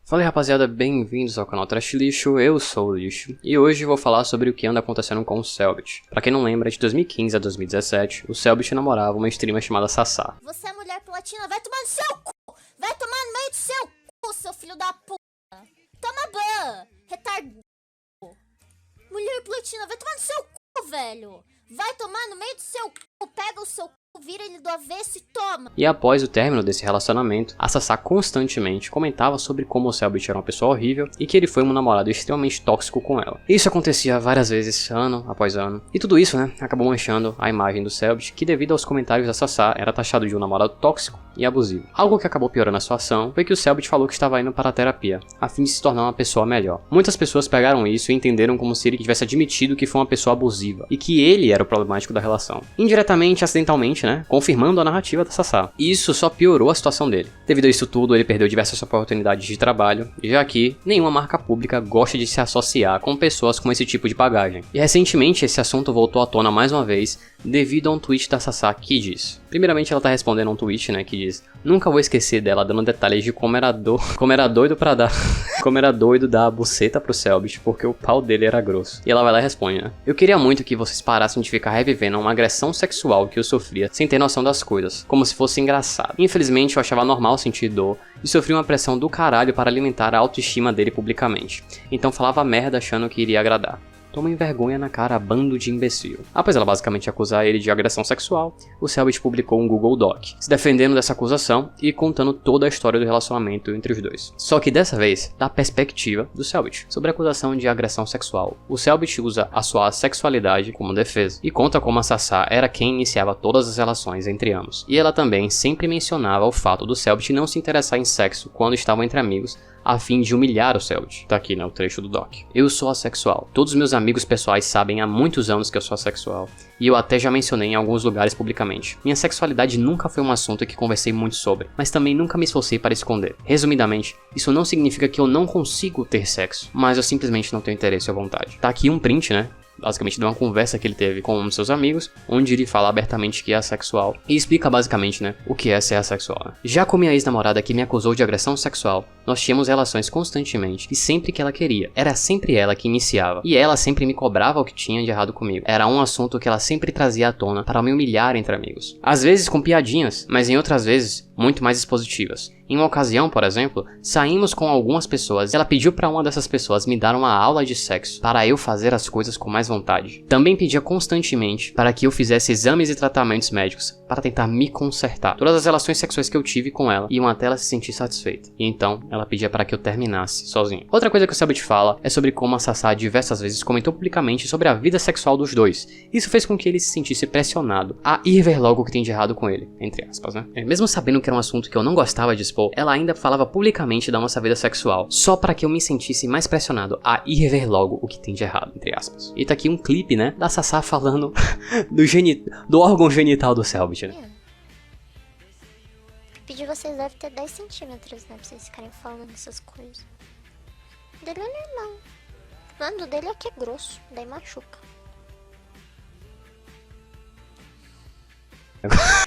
Fala aí rapaziada, bem-vindos ao canal Trash Lixo, eu sou o Lixo, e hoje vou falar sobre o que anda acontecendo com o Cellbit. Pra quem não lembra, de 2015 a 2017, o Cellbit namorava uma streamer chamada Sassá. Você é mulher platina, vai tomar no seu cu! Vai tomar no meio do seu cu, seu filho da puta! Toma ban, retardado! Mulher platina, vai tomar no seu cu, velho! Vai tomar no meio do seu cu, pega o seu cu, vira ele do avesso e toma! E após o término desse relacionamento, a Sassá constantemente comentava sobre como o Cellbit era uma pessoa horrível e que ele foi um namorado extremamente tóxico com ela. Isso acontecia várias vezes, ano após ano. E tudo isso, né, acabou manchando a imagem do Cellbit, que devido aos comentários da Sassá, era taxado de um namorado tóxico e abusivo. Algo que acabou piorando a situação foi que o Cellbit falou que estava indo para a terapia, a fim de se tornar uma pessoa melhor. Muitas pessoas pegaram isso e entenderam como se ele tivesse admitido que foi uma pessoa abusiva, e que ele era o problemático da relação. Indiretamente, acidentalmente, né, confirmando a narrativa da Sassá. E isso só piorou a situação dele. Devido a isso tudo, ele perdeu diversas oportunidades de trabalho, já que nenhuma marca pública gosta de se associar com pessoas com esse tipo de bagagem. E recentemente esse assunto voltou à tona mais uma vez, devido a um tweet da Sassá que diz... Primeiramente ela tá respondendo a um tweet, né, que diz: nunca vou esquecer dela dando detalhes de como era doido pra dar... como era doido dar a buceta pro Cellbit, porque o pau dele era grosso. E ela vai lá e responde, né: eu queria muito que vocês parassem de ficar revivendo uma agressão sexual que eu sofria sem ter noção das coisas, como se fosse engraçado. Infelizmente eu achava normal sentir dor e sofri uma pressão do caralho para alimentar a autoestima dele publicamente. Então falava merda achando que iria agradar. Tomem vergonha na cara, bando de imbecil. Após ela basicamente acusar ele de agressão sexual, o Cellbit publicou um Google Doc, se defendendo dessa acusação e contando toda a história do relacionamento entre os dois. Só que dessa vez, da perspectiva do Cellbit. Sobre a acusação de agressão sexual, o Cellbit usa a sua sexualidade como defesa, e conta como a Sassá era quem iniciava todas as relações entre ambos. E ela também sempre mencionava o fato do Cellbit não se interessar em sexo quando estavam entre amigos, a fim de humilhar o Cellbit. Tá aqui, né, o trecho do doc. Eu sou assexual. Todos os meus amigos pessoais sabem há muitos anos que eu sou assexual. E eu até já mencionei em alguns lugares publicamente. Minha sexualidade nunca foi um assunto que conversei muito sobre, mas também nunca me esforcei para esconder. Resumidamente, isso não significa que eu não consigo ter sexo, mas eu simplesmente não tenho interesse ou vontade. Tá aqui um print, né? Basicamente de uma conversa que ele teve com um dos seus amigos, onde ele fala abertamente que é assexual e explica basicamente, né, o que é ser assexual, né? Já com minha ex-namorada que me acusou de agressão sexual, nós tínhamos relações constantemente e sempre que ela queria. Era sempre ela que iniciava e ela sempre me cobrava o que tinha de errado comigo. Era um assunto que ela sempre trazia à tona para me humilhar entre amigos. Às vezes com piadinhas, mas em outras vezes muito mais expositivas. Em uma ocasião, por exemplo, saímos com algumas pessoas e ela pediu para uma dessas pessoas me dar uma aula de sexo para eu fazer as coisas com mais vontade. Também pedia constantemente para que eu fizesse exames e tratamentos médicos para tentar me consertar. Todas as relações sexuais que eu tive com ela iam até ela se sentir satisfeita. E então ela pedia para que eu terminasse sozinho. Outra coisa que o Cellbit fala é sobre como a Sassá diversas vezes comentou publicamente sobre a vida sexual dos dois. Isso fez com que ele se sentisse pressionado a ir ver logo o que tem de errado com ele, entre aspas, né? Mesmo sabendo que era um assunto que eu não gostava de expor, ela ainda falava publicamente da nossa vida sexual, só para que eu me sentisse mais pressionado a ir ver logo o que tem de errado, entre aspas. E tá aqui um clipe, né, da Sassá falando do órgão genital do Cellbit, né? O de vocês deve ter 10 centímetros, né, pra vocês ficarem falando essas coisas. O dele é normal. Mano, o dele aqui é grosso, daí machuca.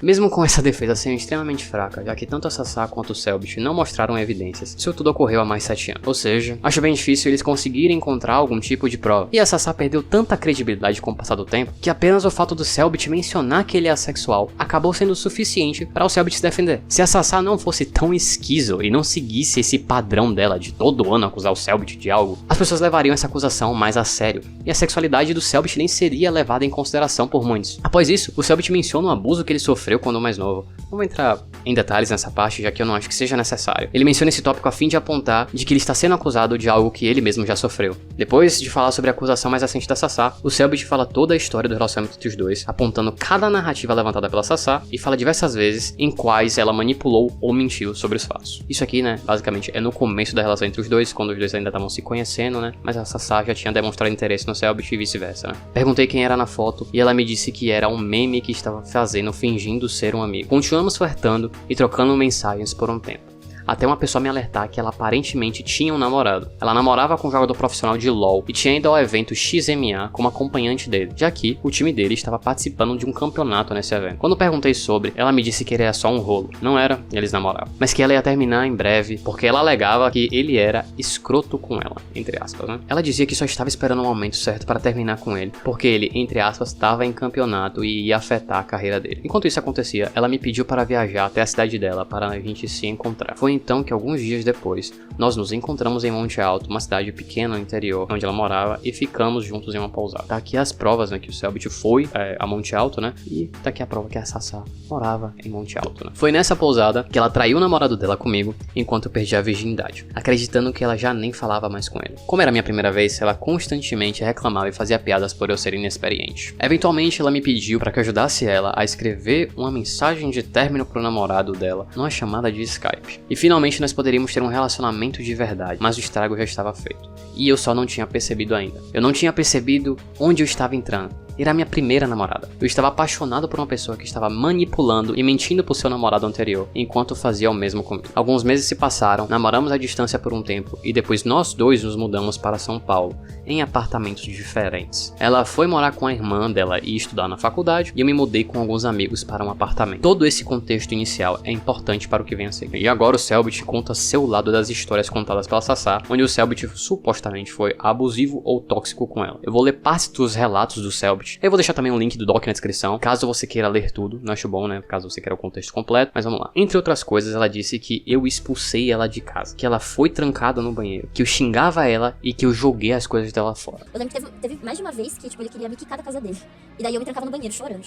Mesmo com essa defesa sendo extremamente fraca, já que tanto a Sassá quanto o Cellbit não mostraram evidências, isso tudo ocorreu há mais 7 anos. Ou seja, acho bem difícil eles conseguirem encontrar algum tipo de prova. E a Sassá perdeu tanta credibilidade com o passar do tempo, que apenas o fato do Cellbit mencionar que ele é assexual acabou sendo suficiente para o Cellbit se defender. Se a Sassá não fosse tão esquizo e não seguisse esse padrão dela de todo ano acusar o Cellbit de algo, as pessoas levariam essa acusação mais a sério, e a sexualidade do Cellbit nem seria levada em consideração por muitos. Após isso, o Cellbit menciona um abuso que ele sofreu quando mais novo. Não vou entrar em detalhes nessa parte, já que eu não acho que seja necessário. Ele menciona esse tópico a fim de apontar de que ele está sendo acusado de algo que ele mesmo já sofreu. Depois de falar sobre a acusação mais recente da Sassá, o Cellbit fala toda a história do relacionamento entre os dois, apontando cada narrativa levantada pela Sassá e fala diversas vezes em quais ela manipulou ou mentiu sobre os fatos. Isso aqui, né, basicamente é no começo da relação entre os dois, quando os dois ainda estavam se conhecendo, né, mas a Sassá já tinha demonstrado interesse no Cellbit e vice-versa, né. Perguntei quem era na foto e ela me disse que era um meme que estava fazendo fingindo ser um amigo. Continuamos flertando e trocando mensagens por um tempo. até uma pessoa me alertar que ela aparentemente tinha um namorado. Ela namorava com um jogador profissional de LoL e tinha ido ao evento XMA como acompanhante dele, já que o time dele estava participando de um campeonato nesse evento. Quando perguntei sobre, ela me disse que ele era só um rolo, não era, eles namoravam, mas que ela ia terminar em breve, porque ela alegava que ele era escroto com ela, entre aspas, né? Ela dizia que só estava esperando o momento certo para terminar com ele, porque ele, entre aspas, estava em campeonato e ia afetar a carreira dele. Enquanto isso acontecia, ela me pediu para viajar até a cidade dela para a gente se encontrar. Foi então que alguns dias depois, nós nos encontramos em Monte Alto, uma cidade pequena no interior, onde ela morava, e ficamos juntos em uma pousada. Tá aqui as provas, né, que o Selbit foi a Monte Alto, né, e tá aqui a prova que a Sassá morava em Monte Alto, né. Foi nessa pousada que ela traiu o namorado dela comigo, enquanto eu perdi a virgindade, acreditando que ela já nem falava mais com ele. Como era minha primeira vez, ela constantemente reclamava e fazia piadas por eu ser inexperiente. Eventualmente, ela me pediu para que eu ajudasse ela a escrever uma mensagem de término pro namorado dela numa chamada de Skype. E finalmente nós poderíamos ter um relacionamento de verdade, mas o estrago já estava feito. E eu só não tinha percebido ainda. Eu não tinha percebido onde eu estava entrando. Era a minha primeira namorada. Eu estava apaixonado por uma pessoa que estava manipulando e mentindo pro seu namorado anterior, enquanto fazia o mesmo comigo. Alguns meses se passaram, namoramos à distância por um tempo, e depois nós dois nos mudamos para São Paulo, em apartamentos diferentes. Ela foi morar com a irmã dela e estudar na faculdade, e eu me mudei com alguns amigos para um apartamento. Todo esse contexto inicial é importante para o que vem a seguir. E agora o Selbit conta seu lado das histórias contadas pela Sassá, onde o Selbit supostamente foi abusivo ou tóxico com ela. Eu vou ler partes dos relatos do Selbit. Eu vou deixar também um link do doc na descrição, caso você queira ler tudo. Não acho bom, né? Caso você queira o contexto completo, mas vamos lá. Entre outras coisas, ela disse que eu expulsei ela de casa, que ela foi trancada no banheiro, que eu xingava ela e que eu joguei as coisas dela fora. Eu lembro que teve mais de uma vez que, tipo, ele queria me quicar da casa dele. E daí eu me trancava no banheiro, chorando.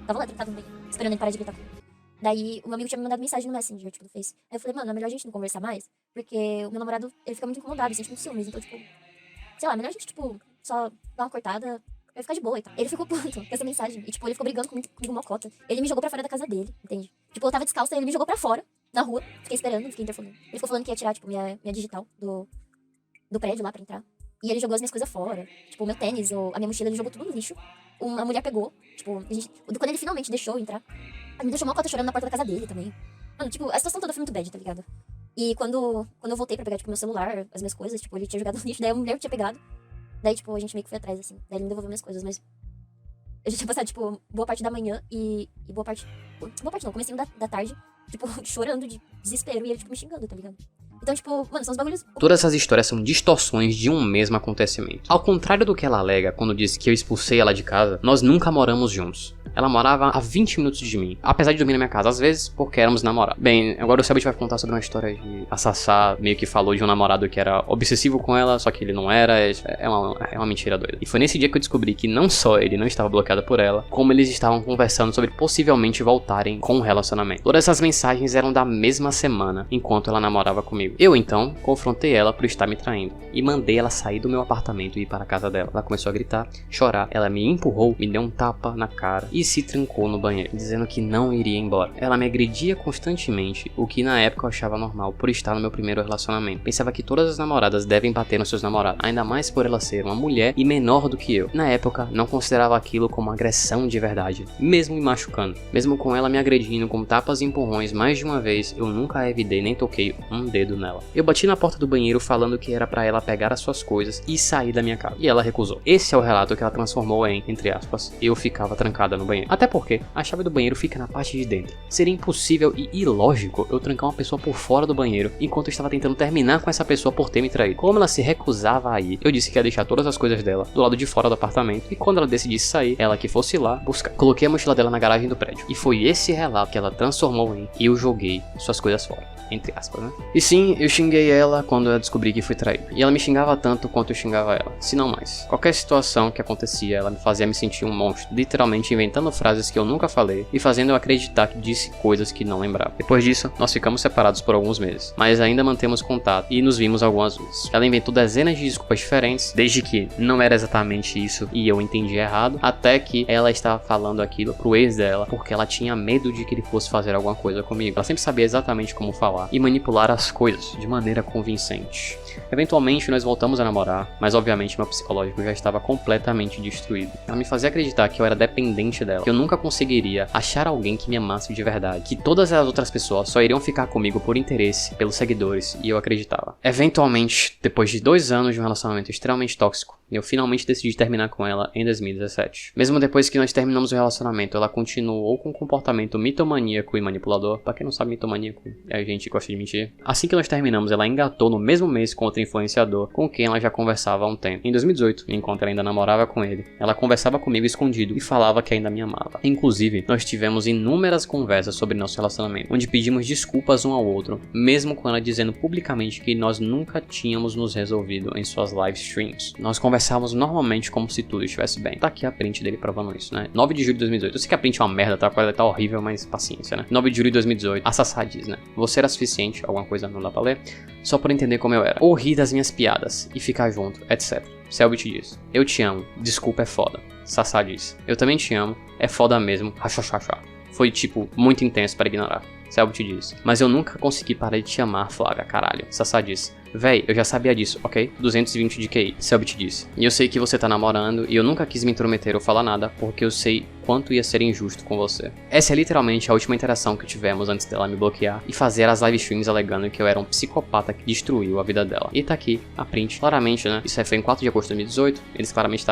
Tava lá trancado no banheiro, esperando ele parar de gritar comigo. Daí, um amigo tinha me mandado mensagem no Messenger, tipo, no Face. Aí eu falei, mano, é melhor a gente não conversar mais, porque o meu namorado, ele fica muito incomodado, sente muito ciúmes. Então, tipo, sei lá, melhor a gente, tipo, só dar uma cortada, vai ficar de boa e tal. Ele ficou puto com essa mensagem. E, tipo, ele ficou brigando comigo mocota. Ele me jogou pra fora da casa dele, entende? Tipo, eu tava descalça, ele me jogou pra fora, na rua. Fiquei esperando, fiquei interfonando. Ele ficou falando que ia tirar, tipo, minha digital do prédio lá pra entrar. E ele jogou as minhas coisas fora. Tipo, o meu tênis, a minha mochila, ele jogou tudo no lixo. Uma mulher pegou, tipo, quando ele finalmente deixou eu entrar, ele me deixou mocota chorando na porta da casa dele também. Mano, tipo, a situação toda foi muito bad, tá ligado? E quando eu voltei pra pegar, tipo, meu celular, as minhas coisas, tipo, ele tinha jogado no lixo, daí a mulher tinha pegado. Daí, tipo, a gente meio que foi atrás, assim. Daí ele me devolveu minhas coisas, mas eu já tinha passado, tipo, boa parte da manhã e boa parte não, comecinho da tarde, tipo, chorando de desespero e ele, tipo, me xingando, tá ligado? Então, tipo, mano, são os bagulhos... Todas essas histórias são distorções de um mesmo acontecimento. Ao contrário do que ela alega quando disse que eu expulsei ela de casa, nós nunca moramos juntos. Ela morava a 20 minutos de mim, apesar de dormir na minha casa às vezes, porque éramos namorados. Bem, agora o Selbit vai contar sobre uma história de a Sassá meio que falou de um namorado que era obsessivo com ela, só que ele não era, é uma mentira doida. E foi nesse dia que eu descobri que não só ele não estava bloqueado por ela, como eles estavam conversando sobre possivelmente voltarem com um relacionamento. Todas essas mensagens eram da mesma semana, enquanto ela namorava comigo. Eu, então, confrontei ela por estar me traindo e mandei ela sair do meu apartamento e ir para a casa dela. Ela começou a gritar, chorar, ela me empurrou, me deu um tapa na cara e se trancou no banheiro, dizendo que não iria embora. Ela me agredia constantemente, o que na época eu achava normal por estar no meu primeiro relacionamento. Pensava que todas as namoradas devem bater nos seus namorados, ainda mais por ela ser uma mulher e menor do que eu. Na época, não considerava aquilo como agressão de verdade, mesmo me machucando. Mesmo com ela me agredindo com tapas e empurrões mais de uma vez, eu nunca a revidei nem toquei um dedo nela. Eu bati na porta do banheiro falando que era pra ela pegar as suas coisas e sair da minha casa, e ela recusou. Esse é o relato que ela transformou em, entre aspas, eu ficava trancada no banheiro. Até porque a chave do banheiro fica na parte de dentro. Seria impossível e ilógico eu trancar uma pessoa por fora do banheiro enquanto eu estava tentando terminar com essa pessoa por ter me traído. Como ela se recusava a ir, eu disse que ia deixar todas as coisas dela do lado de fora do apartamento, e quando ela decidisse sair, ela que fosse lá buscar. Coloquei a mochila dela na garagem do prédio, e foi esse relato que ela transformou em eu joguei suas coisas fora, entre aspas, né? E sim, eu xinguei ela quando eu descobri que fui traído. E ela me xingava tanto quanto eu xingava ela, se não mais. Qualquer situação que acontecia, ela me fazia me sentir um monstro, literalmente inventando frases que eu nunca falei e fazendo eu acreditar que disse coisas que não lembrava. Depois disso, nós ficamos separados por alguns meses, mas ainda mantemos contato e nos vimos algumas vezes. Ela inventou dezenas de desculpas diferentes, desde que não era exatamente isso e eu entendi errado, até que ela estava falando aquilo pro ex dela porque ela tinha medo de que ele fosse fazer alguma coisa comigo. Ela sempre sabia exatamente como falar e manipular as coisas de maneira convincente. Eventualmente nós voltamos a namorar, mas obviamente meu psicológico já estava completamente destruído. Ela me fazia acreditar que eu era dependente dela, que eu nunca conseguiria achar alguém que me amasse de verdade, que todas as outras pessoas só iriam ficar comigo por interesse, pelos seguidores, e eu acreditava. Eventualmente, depois de 2 anos de um relacionamento extremamente tóxico, eu finalmente decidi terminar com ela em 2017. Mesmo depois que nós terminamos o relacionamento, ela continuou com um comportamento mitomaníaco e manipulador. Pra quem não sabe, mitomaníaco é a gente que gosta de mentir. Assim que nós terminamos, ela engatou no mesmo mês com outro influenciador, com quem ela já conversava há um tempo. Em 2018, enquanto ela ainda namorava com ele, ela conversava comigo escondido e falava que ainda me amava. Inclusive, nós tivemos inúmeras conversas sobre nosso relacionamento, onde pedimos desculpas um ao outro, mesmo com ela dizendo publicamente que nós nunca tínhamos nos resolvido em suas live streams. Nós conversávamos normalmente como se tudo estivesse bem. Tá aqui a print dele provando isso, né? 9 de julho de 2018. Eu sei que a print é uma merda, tá? A qualidade tá horrível, mas paciência, né? 9 de julho de 2018. A Sassá diz, né? Você era suficiente, alguma coisa não dá pra ler, só por entender como eu era. Ou rir das minhas piadas e ficar junto, etc. Selbit diz, eu te amo, desculpa é foda. Sassá diz, eu também te amo, é foda mesmo, rachachachá. Foi tipo, muito intenso para ignorar. Selbit diz, mas eu nunca consegui parar de te amar, Flávia, caralho. Sassá diz, véi, eu já sabia disso, ok? 220 de QI. Selbit diz, e eu sei que você tá namorando e eu nunca quis me intrometer ou falar nada porque eu sei quanto ia ser injusto com você. Essa é literalmente a última interação que tivemos antes dela me bloquear e fazer as live streams alegando que eu era um psicopata que destruiu a vida dela. E tá aqui a print, claramente, né? Isso aí foi em 4 de agosto de 2018, eles claramente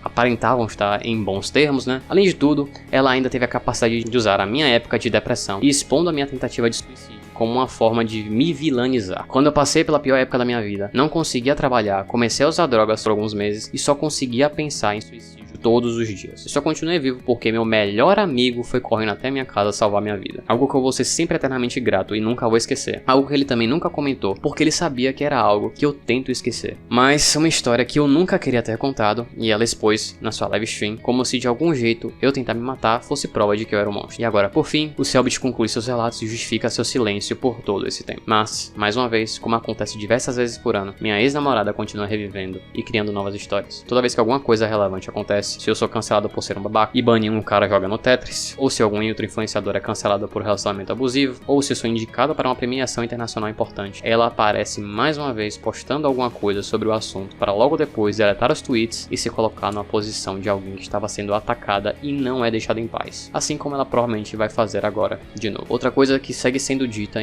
aparentavam estar em bons termos, né? Além de tudo, ela ainda teve a capacidade de usar a minha época de depressão e expondo a minha tentativa de suicídio como uma forma de me vilanizar. Quando eu passei pela pior época da minha vida, não conseguia trabalhar, comecei a usar drogas por alguns meses e só conseguia pensar em suicídio todos os dias. Eu só continuei vivo porque meu melhor amigo foi correndo até minha casa salvar minha vida. Algo que eu vou ser sempre eternamente grato e nunca vou esquecer. Algo que ele também nunca comentou, porque ele sabia que era algo que eu tento esquecer. Mas uma história que eu nunca queria ter contado, e ela expôs na sua live stream, como se de algum jeito eu tentar me matar fosse prova de que eu era um monstro. E agora, por fim, o Selbit conclui seus relatos e justifica seu silêncio por todo esse tempo. Mas, mais uma vez, como acontece diversas vezes por ano, minha ex-namorada continua revivendo e criando novas histórias. Toda vez que alguma coisa relevante acontece, se eu sou cancelado por ser um babaca e banir um cara joga no Tetris, ou se algum outro influenciador é cancelado por relacionamento abusivo, ou se eu sou indicado para uma premiação internacional importante, ela aparece mais uma vez postando alguma coisa sobre o assunto para logo depois deletar os tweets e se colocar numa posição de alguém que estava sendo atacada e não é deixada em paz. Assim como ela provavelmente vai fazer agora de novo. Outra coisa que segue sendo dita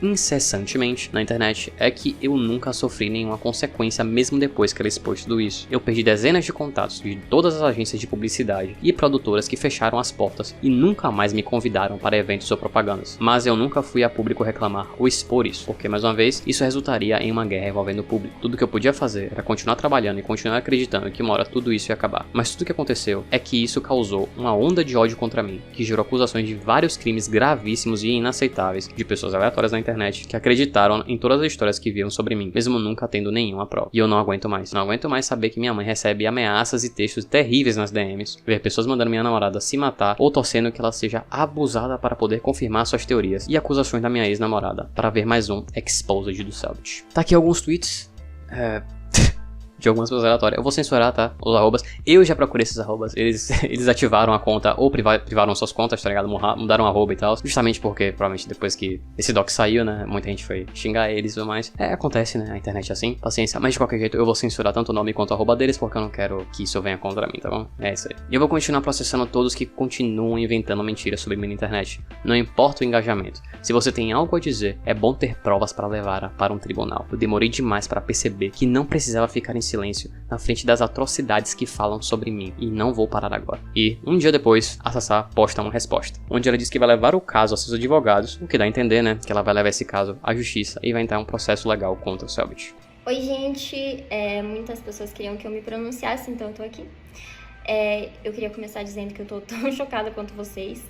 incessantemente na internet é que eu nunca sofri nenhuma consequência mesmo depois que ela expôs tudo isso. Eu perdi dezenas de contatos de todas as agências de publicidade e produtoras que fecharam as portas e nunca mais me convidaram para eventos ou propagandas. Mas eu nunca fui a público reclamar ou expor isso, porque mais uma vez, isso resultaria em uma guerra envolvendo o público. Tudo que eu podia fazer era continuar trabalhando e continuar acreditando que uma hora tudo isso ia acabar. Mas tudo que aconteceu é que isso causou uma onda de ódio contra mim, que gerou acusações de vários crimes gravíssimos e inaceitáveis de pessoas aleatórias na internet que acreditaram em todas as histórias que viam sobre mim, mesmo nunca tendo nenhuma prova. E eu não aguento mais. Não aguento mais saber que minha mãe recebe ameaças e textos terríveis nas DMs, ver pessoas mandando minha namorada se matar ou torcendo que ela seja abusada para poder confirmar suas teorias e acusações da minha ex-namorada, para ver mais um exposed do Selbit. Tá aqui alguns tweets de algumas pessoas aleatórias. Eu vou censurar, tá? Os arrobas. Eu já procurei esses arrobas. Eles ativaram a conta ou privaram suas contas, tá ligado? Mudaram arroba e tal. Justamente porque, provavelmente, depois que esse doc saiu, né? Muita gente foi xingar eles e tudo mais. Acontece, né? A internet é assim. Paciência. Mas de qualquer jeito, eu vou censurar tanto o nome quanto o arroba deles porque eu não quero que isso venha contra mim, tá bom? É isso aí. E eu vou continuar processando todos que continuam inventando mentiras sobre mim na internet. Não importa o engajamento. Se você tem algo a dizer, é bom ter provas para levar para um tribunal. Eu demorei demais para perceber que não precisava ficar em silêncio na frente das atrocidades que falam sobre mim, e não vou parar agora. E um dia depois, a Sassá posta uma resposta, onde ela diz que vai levar o caso a seus advogados, o que dá a entender, né, que ela vai levar esse caso à justiça e vai entrar um processo legal contra o Selbit. Oi gente, muitas pessoas queriam que eu me pronunciasse, então eu tô aqui. Eu queria começar dizendo que eu tô tão chocada quanto vocês.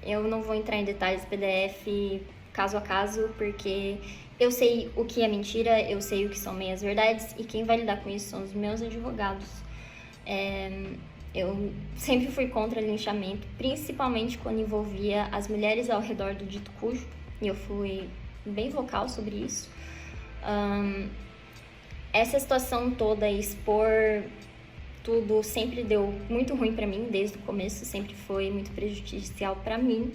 Eu não vou entrar em detalhes PDF caso a caso, porque eu sei o que é mentira, eu sei o que são meias verdades, e quem vai lidar com isso são os meus advogados. Eu sempre fui contra linchamento, principalmente quando envolvia as mulheres ao redor do dito cujo, e eu fui bem vocal sobre isso. Essa situação toda, expor tudo, sempre deu muito ruim pra mim, desde o começo, sempre foi muito prejudicial pra mim.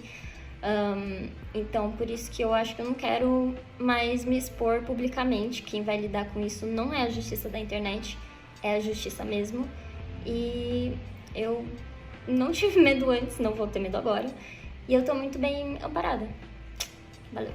Então, por isso que eu acho que eu não quero mais me expor publicamente. Quem vai lidar com isso não é a justiça da internet, é a justiça mesmo. E eu não tive medo antes, não vou ter medo agora. E eu tô muito bem amparada. Valeu.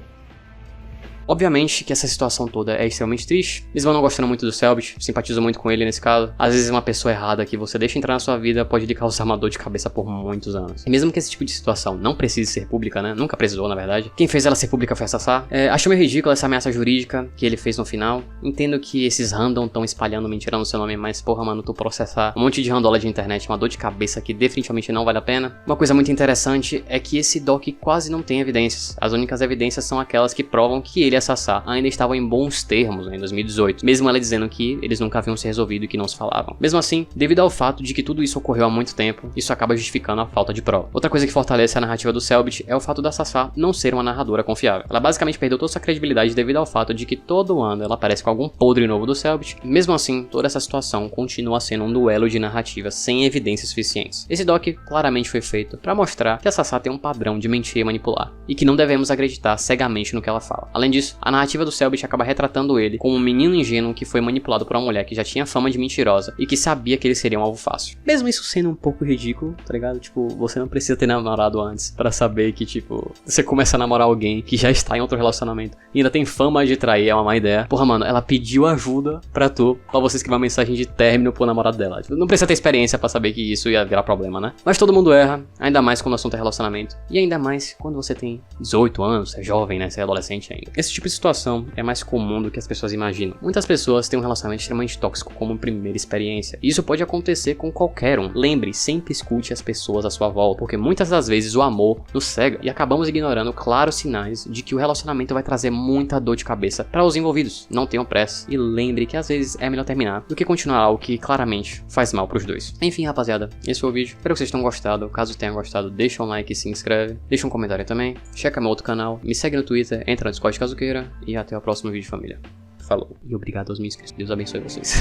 Obviamente que essa situação toda é extremamente triste. Mesmo eu não gostando muito do Selbit, simpatizo muito com ele nesse caso. Às vezes uma pessoa errada que você deixa entrar na sua vida pode lhe causar uma dor de cabeça por muitos anos. E mesmo que esse tipo de situação não precise ser pública, né? Nunca precisou, na verdade. Quem fez ela ser pública foi a Sassá. Acho meio ridícula essa ameaça jurídica que ele fez no final. Entendo que esses random estão espalhando mentira no seu nome, mas porra, mano, tu processar um monte de randola de internet, uma dor de cabeça que definitivamente não vale a pena. Uma coisa muito interessante é que esse doc quase não tem evidências. As únicas evidências são aquelas que provam que ele e a Sassá ainda estavam em bons termos, né, em 2018, mesmo ela dizendo que eles nunca haviam se resolvido e que não se falavam. Mesmo assim, devido ao fato de que tudo isso ocorreu há muito tempo, isso acaba justificando a falta de prova. Outra coisa que fortalece a narrativa do Selbit é o fato da Sassá não ser uma narradora confiável. Ela basicamente perdeu toda sua credibilidade devido ao fato de que todo ano ela aparece com algum podre novo do Selbit. Mesmo assim, toda essa situação continua sendo um duelo de narrativa sem evidências suficientes. Esse doc claramente foi feito para mostrar que a Sassá tem um padrão de mentir e manipular, e que não devemos acreditar cegamente no que ela fala. Além disso, a narrativa do Selbit acaba retratando ele como um menino ingênuo que foi manipulado por uma mulher que já tinha fama de mentirosa e que sabia que ele seria um alvo fácil. Mesmo isso sendo um pouco ridículo, tá ligado? Tipo, você não precisa ter namorado antes pra saber que, tipo, você começa a namorar alguém que já está em outro relacionamento e ainda tem fama de trair, é uma má ideia. Porra, mano, ela pediu ajuda pra você escrever uma mensagem de término pro namorado dela. Tipo, não precisa ter experiência pra saber que isso ia virar problema, né? Mas todo mundo erra, ainda mais quando o assunto é relacionamento. E ainda mais quando você tem 18 anos, você é jovem, né? Você é adolescente ainda. Esse tipo de situação é mais comum do que as pessoas imaginam. Muitas pessoas têm um relacionamento extremamente tóxico como primeira experiência. E isso pode acontecer com qualquer um. Lembre, sempre escute as pessoas à sua volta, porque muitas das vezes o amor nos cega e acabamos ignorando claros sinais de que o relacionamento vai trazer muita dor de cabeça para os envolvidos. Não tenham pressa e lembre que às vezes é melhor terminar do que continuar algo que claramente faz mal pros dois. Enfim, rapaziada, esse foi o vídeo. Espero que vocês tenham gostado. Caso tenham gostado, deixa um like e se inscreve. Deixa um comentário também. Checa meu outro canal. Me segue no Twitter. Entra no Discord caso queira. E até o próximo vídeo, família. Falou. E obrigado aos meus inscritos. Deus abençoe vocês.